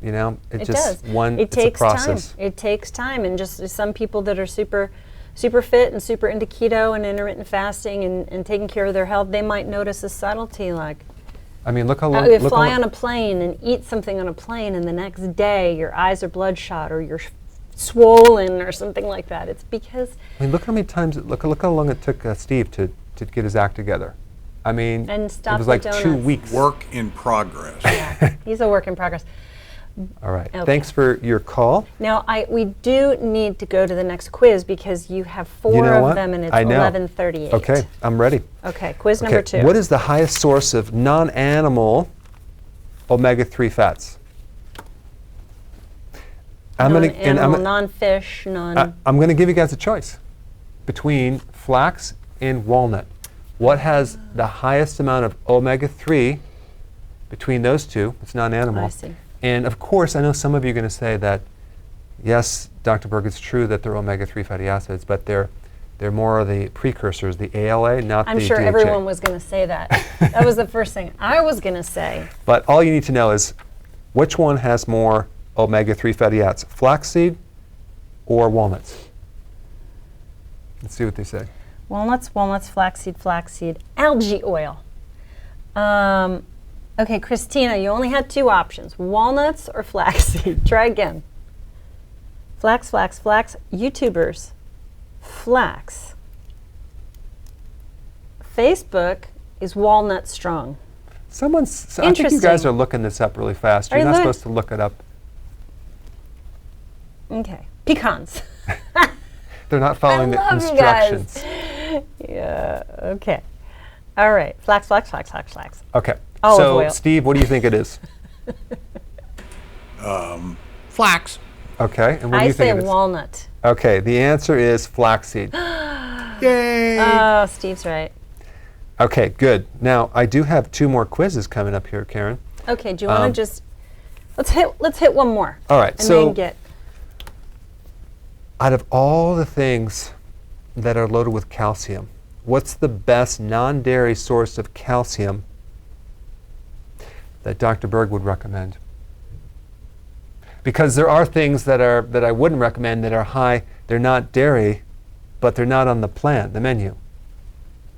you know, it just does. It takes a process. Time. It takes time, and just some people that are super fit and super into keto and intermittent fasting and taking care of their health, they might notice a subtlety, like, I mean, look how long. You fly on a plane and eat something on a plane, and the next day your eyes are bloodshot or you're swollen or something like that. It's because, I mean, look how many times. Look how long it took Steve to get his act together. I mean, and it was like 2 weeks. Work in progress. Yeah, he's a work in progress. All right. Okay. Thanks for your call. Now, we do need to go to the next quiz, because you have 4 of them, and it's 11:38. Okay, I'm ready. Okay, quiz number 2. What is the highest source of non-animal omega-3 fats? Non-fish, I'm going to give you guys a choice between flax and walnut. What has the highest amount of omega-3 between those two? It's non-animal. I see. And of course, I know some of you are going to say that, yes, Dr. Berg, it's true that they're omega-3 fatty acids, but they're more of the precursors, the ALA, not the DHA. I'm sure everyone was going to say that. That was the first thing I was going to say. But all you need to know is which one has more omega-3 fatty acids, flaxseed or walnuts? Let's see what they say. Walnuts, flaxseed, algae oil. Okay, Christina, you only had 2 options, walnuts or flaxseed. Try again. Flax. YouTubers, flax. Facebook Is walnut strong? I think you guys Interesting. are looking this up really fast. Are You're you not look- supposed to look it up. Okay. Pecans. They're not following the love you guys. instructions. Yeah, okay. All right. Flax. Okay. Olive so, oil. Steve, what do you think it is? Flax. Okay. And what do I you say think it is? walnut. Okay. The answer is flaxseed. Yay! Oh, Steve's right. Okay. Good. Now, I do have 2 more quizzes coming up here, Karen. Okay, do you want to just let's hit one more. All right. And so, then get out of all the things that are loaded with calcium, what's the best non-dairy source of calcium that Dr. Berg would recommend? Because there are things that I wouldn't recommend that are high. They're not dairy, but they're not on the plan, the menu.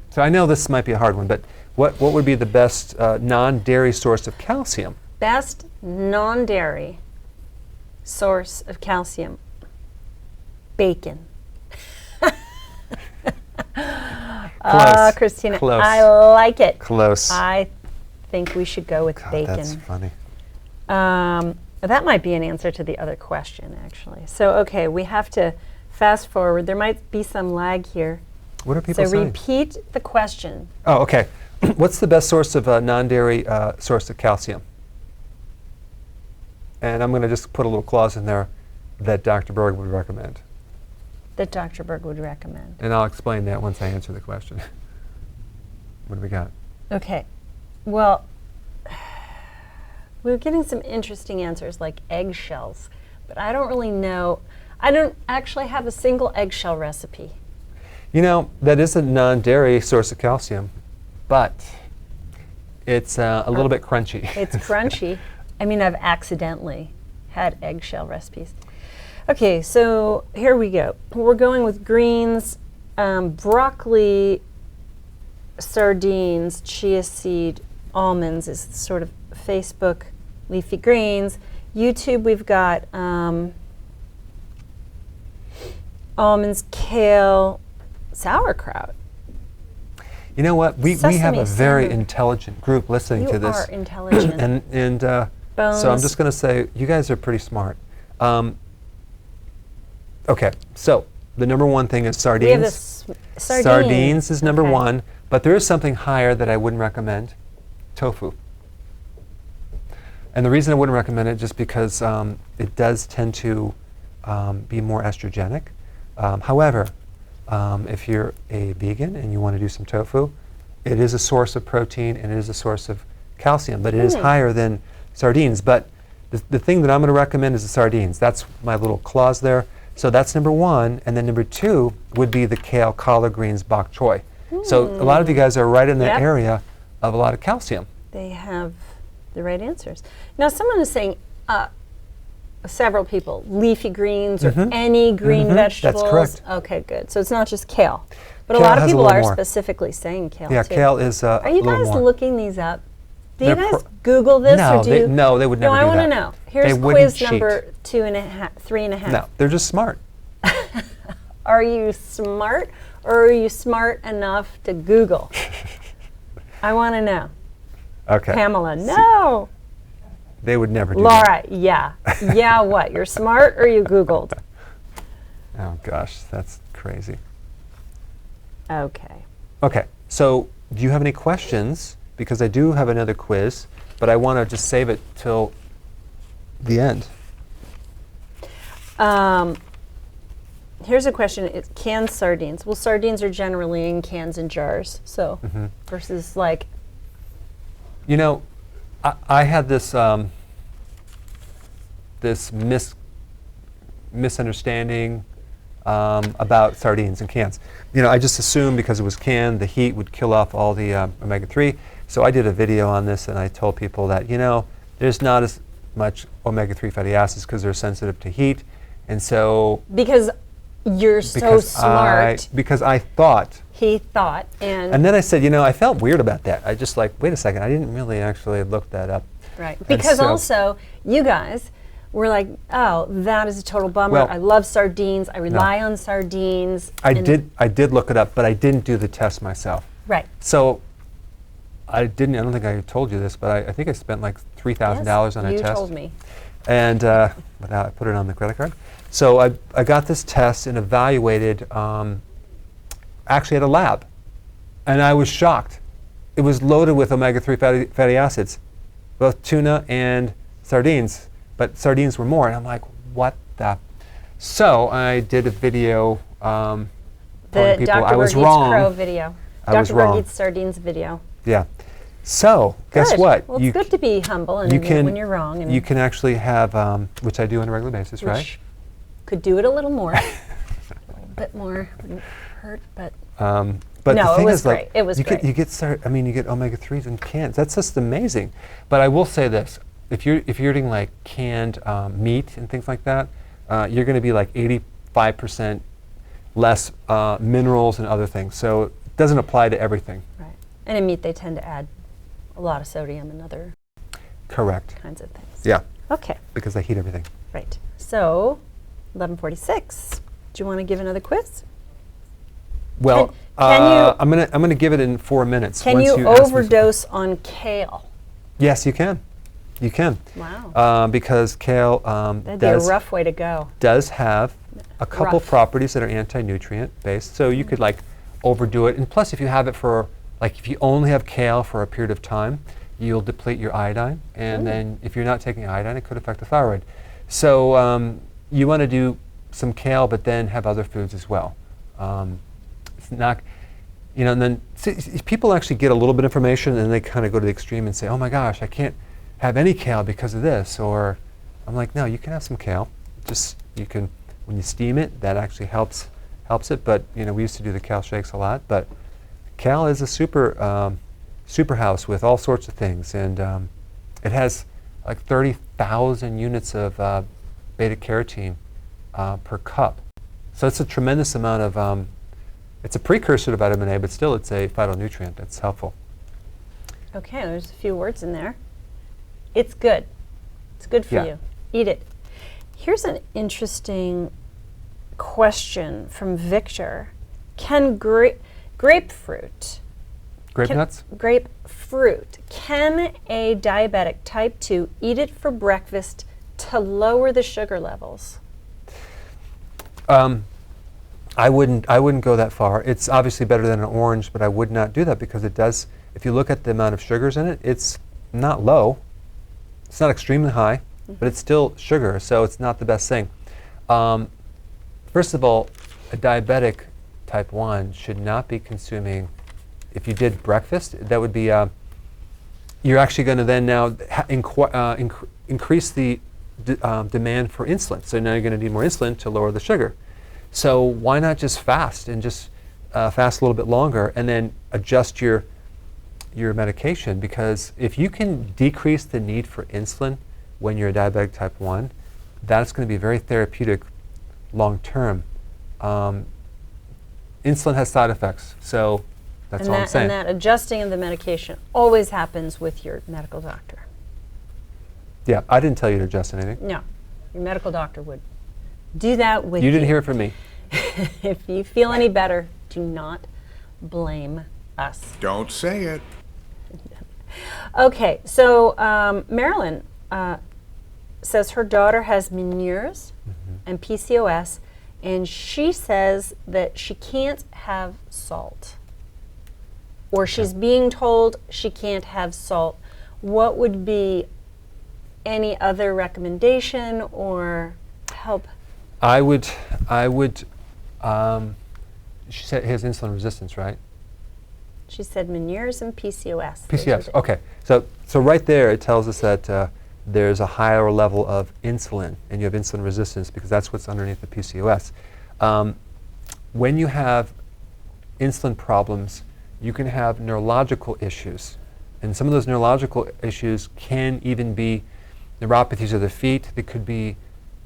So I know this might be a hard one, but what would be the best non-dairy source of calcium? best non-dairy source of calcium. Bacon. Christina, Close. I like it. Close. I think we should go with God, bacon. that's funny. That might be an answer to the other question, actually. So, okay, we have to fast forward. There might be some lag here. What are people So saying? repeat the question. Oh, okay. What's the best source of non-dairy source of calcium? And I'm going to just put a little clause in there that Dr. Berg would recommend. That Dr. Berg would recommend. And I'll explain that once I answer the question. What do we got? Okay. Well, we're getting some interesting answers like eggshells, but I don't really know. I don't actually have a single eggshell recipe. You know, that is a non-dairy source of calcium, but it's a little bit crunchy. It's crunchy. I mean, I've accidentally had eggshell recipes. Okay, so here we go. We're going with greens, broccoli, sardines, chia seed, almonds is sort of Facebook leafy greens. YouTube, we've got almonds, kale, sauerkraut. You know what? We have Sesame a very salad. intelligent group listening You to this. are intelligent. and so I'm Bones. just going to say, you guys are pretty smart. Okay, so the number one thing is sardines. We have this sardines. Sardines is number Okay. one, but there is something higher that I wouldn't recommend, tofu. And the reason I wouldn't recommend it just because it does tend to be more estrogenic. However, if you're a vegan and you want to do some tofu, it is a source of protein and it is a source of calcium, but it is higher than sardines. But the thing that I'm going to recommend is the sardines. That's my little clause there. So that's number one, and then number two would be the kale, collard greens, bok choy. So a lot of you guys are right in that Yep. area of a lot of calcium. They have the right answers. Now, someone is saying, several people, leafy greens or any green vegetables. That's correct. Okay, good. So it's not just kale. But Kale a lot of has a people little are more. specifically saying kale, Yeah, too. kale is Are you a little guys more. looking these up? Do you They're guys Google this No, or do they- you? no, they would never No, I do want to that. know. Here's They wouldn't quiz cheat. number 3.5. No, they're just smart. Are you smart or are you smart enough to Google? I want to know. Okay. Pamela, no. They would never do that. Laura, yeah. Yeah, what? You're smart or you Googled? Oh gosh, that's crazy. Okay. Okay, so do you have any questions? Because I do have another quiz, but I want to just save it till the end. Here's a question. It's canned sardines. Well, sardines are generally in cans and jars. So versus like, You know, I had this misunderstanding about sardines and cans. You know, I just assumed because it was canned, the heat would kill off all the omega-3. So I did a video on this, and I told people that, you know, there's not as much omega-3 fatty acids because they're sensitive to heat, and so because you're so smart, because I thought. he thought, and And then I said, you know, I felt weird about that. I just like, wait a second, I didn't really actually look that up. right. And Because so- also, you guys were like, oh, that is a total bummer. Well, I love sardines. I rely on sardines. I and- did look it up, but I didn't do the test myself. Right. So I don't think I told you this, but I think I spent like $3,000 on a you test. told me. And without I put it on the credit card. So I got this test and evaluated actually at a lab. And I was shocked. It was loaded with omega-3 fatty acids, both tuna and sardines. But sardines were more. And I'm like, what the? So I did a video telling people Dr. I was Berg Eats wrong. Crow video. I was Dr. Berg wrong. Eats Sardines video. Yeah. So guess Good. what? Well, it's good to be humble and when you're wrong. And you can actually have, which I do on a regular basis, right? Could do it a little more. A little bit more wouldn't hurt, but But no, the thing it was is, great. like, It was you great. Get, you get omega-3s in cans. That's just amazing. But I will say this: if you're eating like canned meat and things like that, you're going to be like 85% less minerals and other things. So it doesn't apply to everything. Right. And in meat, they tend to add a lot of sodium and other Correct. kinds of things. Yeah. Okay. Because they heat everything. Right. So, 11:46. Do you want to give another quiz? Well, can I'm gonna give it in 4 minutes. Can once you ask me for- overdose on kale? Yes, you can. You can. Wow. Because kale That'd be a rough way to go. does have a couple Rough. properties that are anti-nutrient based. So you could like overdo it. And plus, if you have it for, like if you only have kale for a period of time, you'll deplete your iodine. And then if you're not taking iodine, it could affect the thyroid. So you want to do some kale, but then have other foods as well. It's not, and then people actually get a little bit of information and they kind of go to the extreme and say, oh my gosh, I can't have any kale because of this. Or I'm like, no, you can have some kale. Just, you can, when you steam it, that actually helps it. But, we used to do the kale shakes a lot. But kale is a super house with all sorts of things. And it has like 30,000 units of beta carotene per cup. So it's a tremendous amount of, it's a precursor to vitamin A, but still it's a phytonutrient that's helpful. Okay, there's a few words in there. It's good. It's good for Yeah. you. Eat it. Here's an interesting question from Victor. Can grapefruit, Grape nuts? grapefruit, can a diabetic type 2 eat it for breakfast to lower the sugar levels? I wouldn't go that far. It's obviously better than an orange, but I would not do that because it does, if you look at the amount of sugars in it, it's not low. It's not extremely high, but it's still sugar, so it's not the best thing. First of all, a diabetic type 1 should not be consuming, if you did breakfast, that would be, you're actually going to then now increase the demand for insulin. So now you're going to need more insulin to lower the sugar. So why not just fast and just fast a little bit longer and then adjust your medication? Because if you can decrease the need for insulin when you're a diabetic type 1, that's going to be very therapeutic long term. Insulin has side effects, so that's all I'm saying. And that adjusting of the medication always happens with your medical doctor. Yeah, I didn't tell you to adjust anything. No, your medical doctor would do that with you. You didn't hear it from me. If you feel any better, do not blame us. Don't say it. Okay, so Marilyn says her daughter has Meniere's and PCOS, and she says that she can't have salt. Or she's being told she can't have salt. What would be any other recommendation or help? I would, she said he has insulin resistance, right? She said Meniere's and PCOS. PCOS, okay. So right there it tells us that there's a higher level of insulin and you have insulin resistance because that's what's underneath the PCOS. When you have insulin problems, you can have neurological issues. And some of those neurological issues can even be neuropathies of the feet. There could be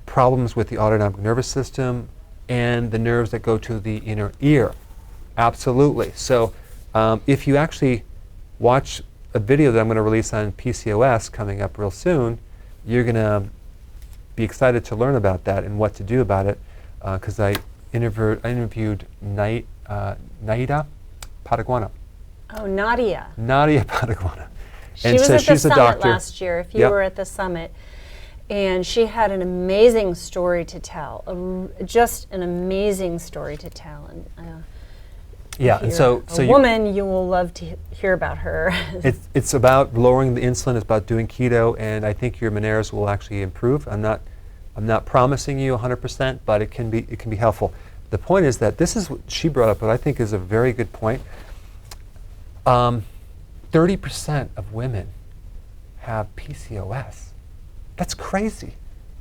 problems with the autonomic nervous system and the nerves that go to the inner ear. Absolutely. So if you actually watch a video that I'm going to release on PCOS coming up real soon, you're going to be excited to learn about that and what to do about it, because I interviewed Naida Pataguana, Oh, Nadia. Nadia Pataguana. She And was so at the she's a summit doctor. last year, if you Yep. were at the summit. And she had an amazing story to tell, just an amazing story to tell. And Yeah, if and you're so a you- woman, you will love to hear about her. It's about lowering the insulin. It's about doing keto, and I think your Meniere's will actually improve. I'm not promising you 100%, but it can be helpful. The point is that this is what she brought up, what I think is a very good point. 30% of women have PCOS. That's crazy.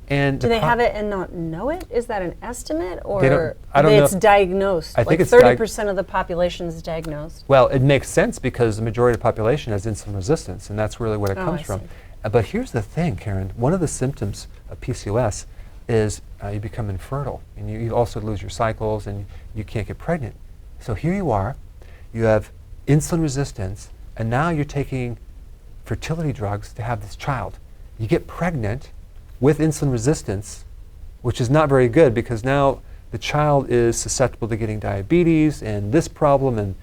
And Do they have it and not know it? Is that an estimate, or I don't know it's if- diagnosed? I think like it's 30% of the population is diagnosed. Well, it makes sense because the majority of the population has insulin resistance, and that's really what it Oh, comes I from. see. But here's the thing, Karen. One of the symptoms of PCOS is you become infertile, and you also lose your cycles, and you can't get pregnant. So here you are, you have insulin resistance, and now you're taking fertility drugs to have this child. You get pregnant with insulin resistance, which is not very good because now the child is susceptible to getting diabetes and this problem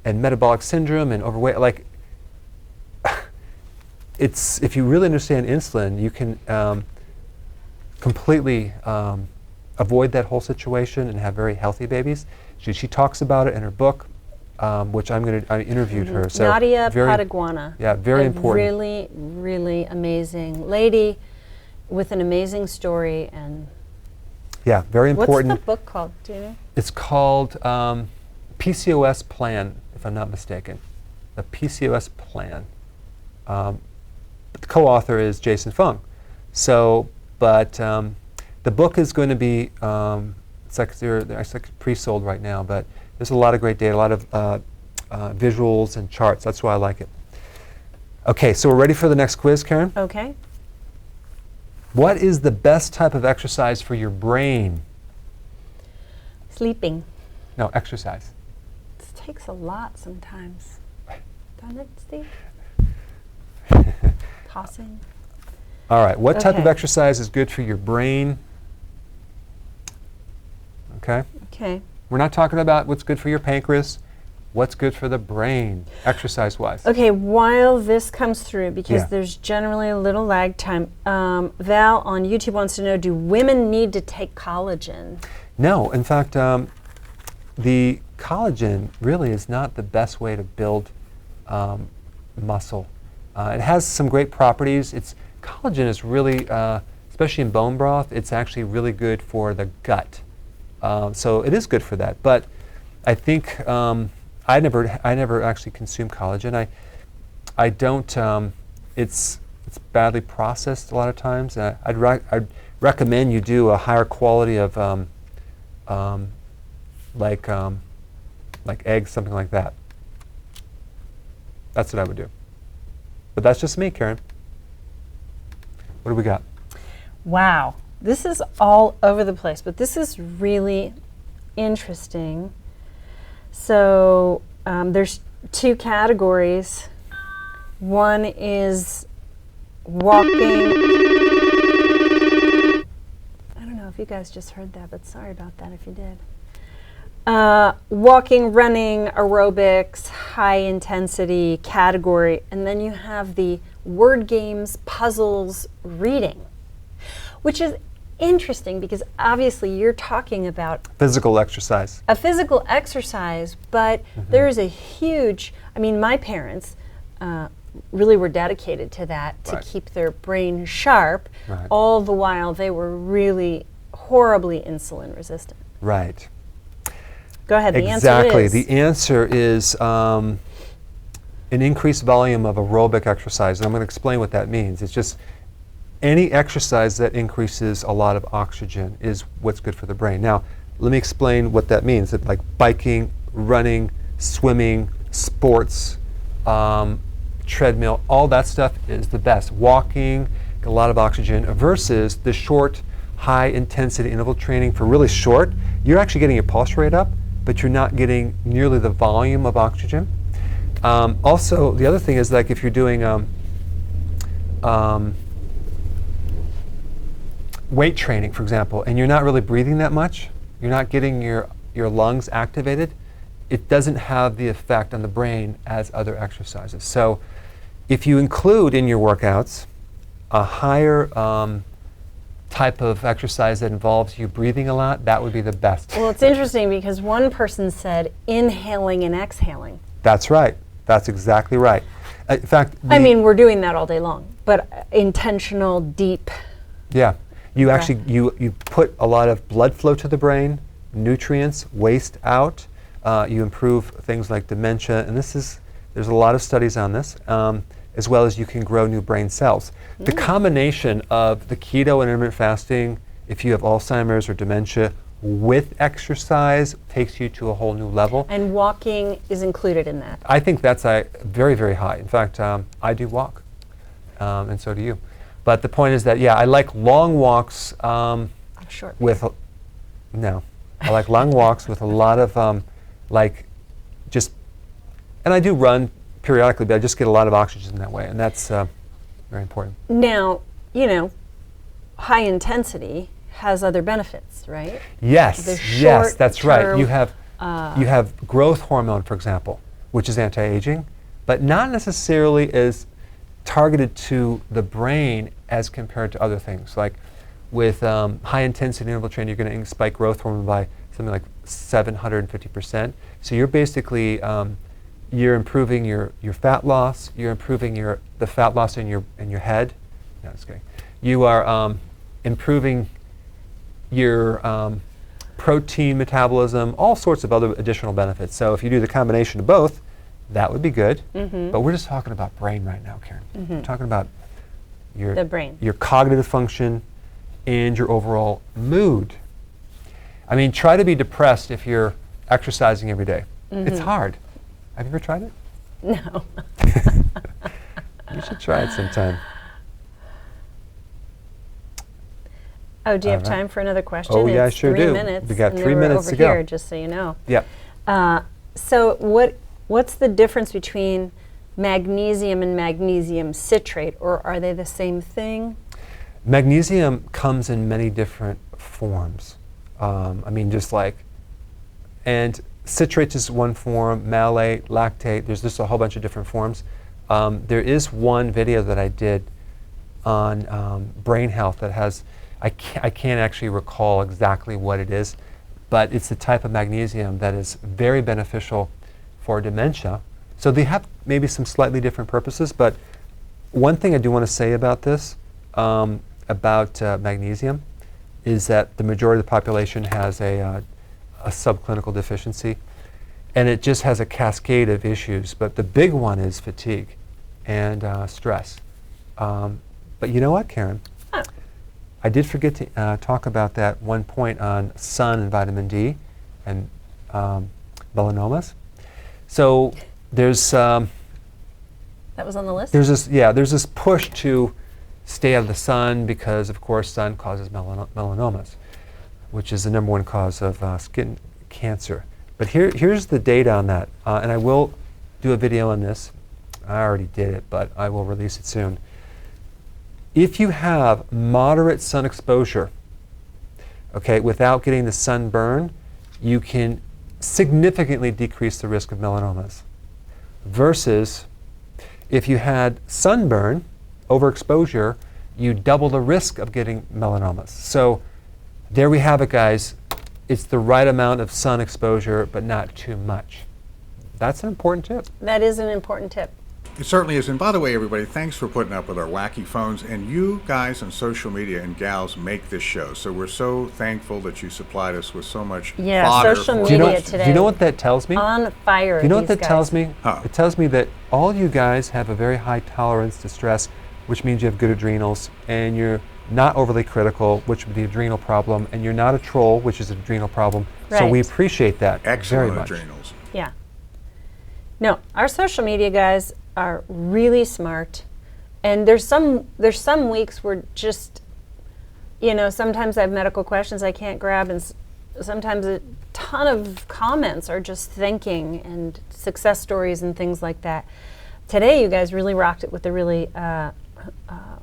and metabolic syndrome and overweight. Like, it's, if you really understand insulin, you can completely avoid that whole situation and have very healthy babies. She talks about it in her book, which I interviewed her. So Nadia very, Pataguana. Yeah, very a important. Really, really amazing lady with an amazing story. And Yeah, very important. what's the book called? Do you know? It's called PCOS Plan, if I'm not mistaken. The PCOS Plan. The co-author is Jason Fung. So, but the book is going to be, it's like pre-sold right now, but there's a lot of great data, a lot of visuals and charts. That's why I like it. Okay, so we're ready for the next quiz, Karen? Okay. What is the best type of exercise for your brain? Sleeping. No, exercise. This takes a lot sometimes. Doesn't it, Steve? Tossing. All right, what type of Okay. exercise is good for your brain? Okay, Okay. we're not talking about what's good for your pancreas. What's good for the brain, exercise-wise? Okay, while this comes through, because Yeah. there's generally a little lag time, Val on YouTube wants to know, do women need to take collagen? No, in fact, the collagen really is not the best way to build muscle. It has some great properties. Collagen is really, especially in bone broth, it's actually really good for the gut. So it is good for that. But I think I never actually consume collagen. I don't. It's badly processed a lot of times. I'd recommend you do a higher quality of like eggs, something like that. That's what I would do. But that's just me, Karen. What do we got? Wow, this is all over the place, but this is really interesting. So there's two categories. One is walking. I don't know if you guys just heard that, but sorry about that if you did. Walking, running, aerobics, high intensity category, and then you have the word games, puzzles, reading, which is interesting because obviously you're talking about Physical exercise. a physical exercise, but there is a huge, I mean, my parents really were dedicated to that, to Right. keep their brain sharp, Right. all the while they were really horribly insulin resistant. Right. Go ahead, the Exactly. answer is. The answer is an increased volume of aerobic exercise. And I'm going to explain what that means. It's just any exercise that increases a lot of oxygen is what's good for the brain. Now, let me explain what that means. That like biking, running, swimming, sports, treadmill, all that stuff is the best. Walking, a lot of oxygen, versus the short, high intensity interval training for really short. You're actually getting your pulse rate up, but you're not getting nearly the volume of oxygen. Also, the other thing is like if you're doing weight training, for example, and you're not really breathing that much, you're not getting your lungs activated, it doesn't have the effect on the brain as other exercises. So if you include in your workouts a higher type of exercise that involves you breathing a lot, that would be the best. Well, it's interesting because one person said inhaling and exhaling. That's right. That's exactly right. In fact, I mean, we're doing that all day long, but intentional, deep. Yeah. You actually, you put a lot of blood flow to the brain, nutrients, waste out. You improve things like dementia, and there's a lot of studies on this, as well as you can grow new brain cells. The combination of the keto and intermittent fasting, if you have Alzheimer's or dementia, with exercise takes you to a whole new level. And walking is included in that. I think that's very, very high. In fact, I do walk, and so do you. But the point is that, yeah, I like long walks Short. I like long walks with a lot of and I do run periodically, but I just get a lot of oxygen that way, and that's very important. Now, high intensity has other benefits, right? Yes, that's right. You term, have growth hormone, for example, which is anti-aging, but not necessarily as targeted to the brain as compared to other things. Like with high intensity interval training, you're going to spike growth hormone by something like 750%. So you're basically you're improving your fat loss. You're improving the fat loss in your head. No, just kidding. You are improving your protein metabolism, all sorts of other additional benefits. So if you do the combination of both, that would be good. But we're just talking about brain right now, Karen. We're talking about the brain, your cognitive function, and your overall mood. I mean, try to be depressed if you're exercising every day. It's hard. Have you ever tried it? No. You should try it sometime. Oh, do you have time for another question? Oh, yeah, I it's sure 3 do. minutes. We got and 3 we're minutes over to go. here, just so you know. Yep. So what's the difference between magnesium and magnesium citrate, or are they the same thing? Magnesium comes in many different forms. I mean, and citrates is one form, malate, lactate, there's just a whole bunch of different forms. There is one video that I did on brain health that has, I can't actually recall exactly what it is, but it's the type of magnesium that is very beneficial for dementia. So they have maybe some slightly different purposes, but one thing I do want to say about this, about magnesium, is that the majority of the population has a subclinical deficiency, and it just has a cascade of issues, but the big one is fatigue and stress. But you know what, Karen? I did forget to talk about that one point on sun and vitamin D and melanomas. So there's that was on the list? there's this push to stay out of the sun because, of course, sun causes melanomas, which is the #1 cause of skin cancer. But here's the data on that, and I will do a video on this. I already did it, but I will release it soon. If you have moderate sun exposure, okay, without getting the sunburn, you can significantly decrease the risk of melanomas. Versus if you had sunburn, overexposure, you double the risk of getting melanomas. So there we have it, guys. It's the right amount of sun exposure, but not too much. That's an important tip. That is an important tip. It certainly is. And by the way, everybody, thanks for putting up with our wacky phones. And you guys on social media and gals make this show. So we're so thankful that you supplied us with so much fodder. Social for media us. today. Do you know what that tells me? On fire. Do you know what these that guys. tells me? Huh. It tells me that all you guys have a very high tolerance to stress, which means you have good adrenals, and you're not overly critical, which would be an adrenal problem, and you're not a troll, which is an adrenal problem. So we Right. appreciate that Excellent very much. adrenals. Yeah. No, our social media guys are really smart, and there's some weeks where just, sometimes I have medical questions I can't grab, and sometimes a ton of comments are just thanking and success stories and things like that. Today, you guys really rocked it with the really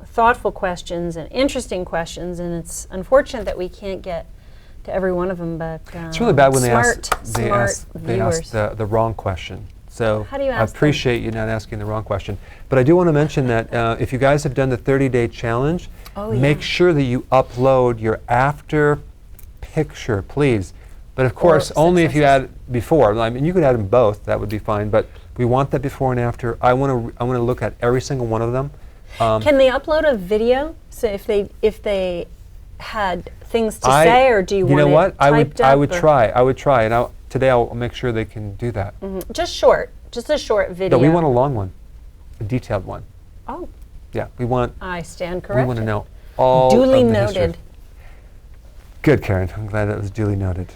thoughtful questions and interesting questions, and it's unfortunate that we can't get to every one of them, but it's really bad when they smart ask viewers. the wrong question. So How do you I ask them? appreciate you not asking the wrong question. But I do want to mention that if you guys have done the 30-day challenge, make sure that you upload your after picture, please. But of course, only if you add before. I mean, you could add them both. That would be fine. But we want that before and after. I want to look at every single one of them. Can they upload a video? So if they had things to say, or do you want it know what? I would try. I would try, and today I'll make sure they can do that. Just a short video. No, we want a long one, a detailed one. Oh. Yeah, we want. I stand corrected. We want to know all duly of the noted. history. Good, Karen. I'm glad that was duly noted.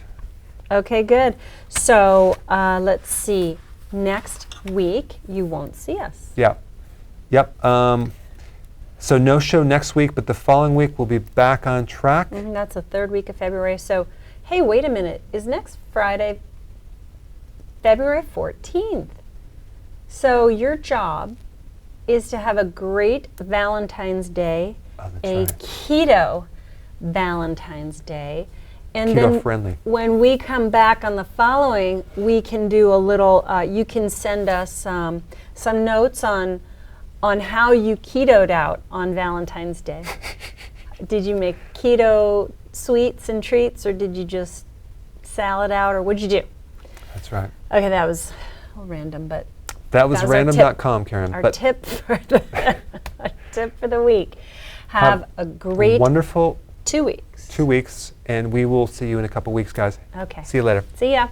Okay, good. So let's see. Next week, you won't see us. Yeah. Yep. So no show next week, but the following week we'll be back on track. That's the third week of February. So, hey, wait a minute. Is next Friday February 14th? So your job is to have a great Valentine's Day, keto Valentine's Day. And keto friendly. When we come back on the following, we can do a little, you can send us some notes on how you ketoed out on Valentine's Day. Did you make keto sweets and treats, or did you just salad out, or what'd you do? That's right. Okay, that was a little random, but that was random.com, Karen. Our tip for the week. Have a great, wonderful 2 weeks. 2 weeks, and we will see you in a couple weeks, guys. Okay. See you later. See ya.